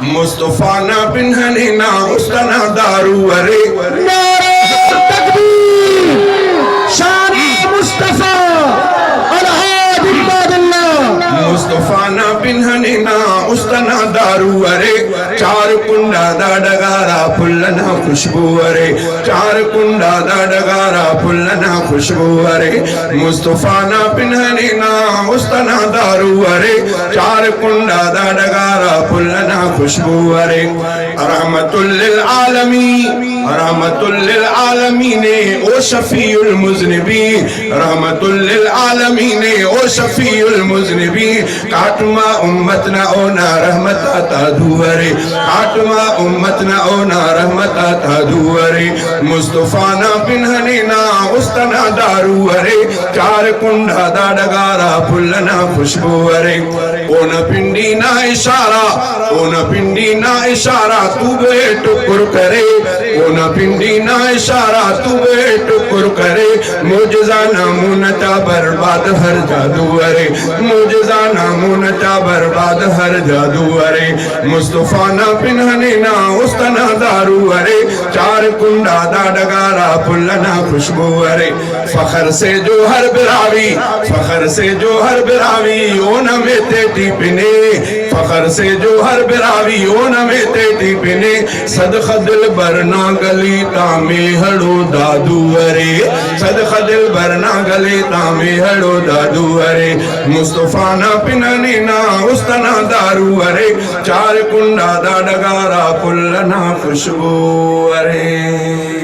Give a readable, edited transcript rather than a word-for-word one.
مصطفیٰ نہ پنہنے نہ استنا دارو ورے نعرہ تکبیر شان مصطفیٰ الہاد عباد اللہ مصطفیٰ نہ پنہنے نہ استنا دارو ورے چار کنڈا دا ڈگارا پھلنا خوشبو ورے چار کنڈا دا ڈگارا پھلنا خوشبو ورے مصطفیٰ نہ پنہنے نہ استنا دارو ورے چار کنڈا دا ڈگارا پھلنا خوشبو ورے رحمت للعالمین رحمت للعالمین او شفیع المذنبین رحمت للعالمین او شفیع المذنبین کاتما امتنا اونا رحمت آتا دوورے کاتما امتنا اونا رحمت آتا دوورے مصطفیٰ نا پنہنے نا استنا دارو ورے چار کنڈا دا ڈگارا پھلنا خوشبو ورے اونا پنڈی نا اشارہ اونا پنڈی نا اشارہ تو بے ٹکر کرے اونا پنڈی نا اشارہ تو بے ٹکر کرے موجزہ نامونتا برباد ہر جادو ورے موجزہ نامونتا برباد ہر جادو ورے مصطفیٰ نا پنہنے نا استنا دارو ورے چار کنڈا دا ڈگارا پھلنا خوشبو ورے فخر سے جو ہر براوی فخر سے جو ہر براوی اونا میں تیٹی پنے فخر سے جو ہر براوی اونا میں تیٹی پنے صدق دل برنا گلی تامے ہڑو دادو ورے صدق دل برنا گلی تامے ہڑو دادو ورے مصطفیٰ نا پنہنے نا استنا دارو ورے چار کنڈا دا ڈگارا پھلنا خوشبو ورے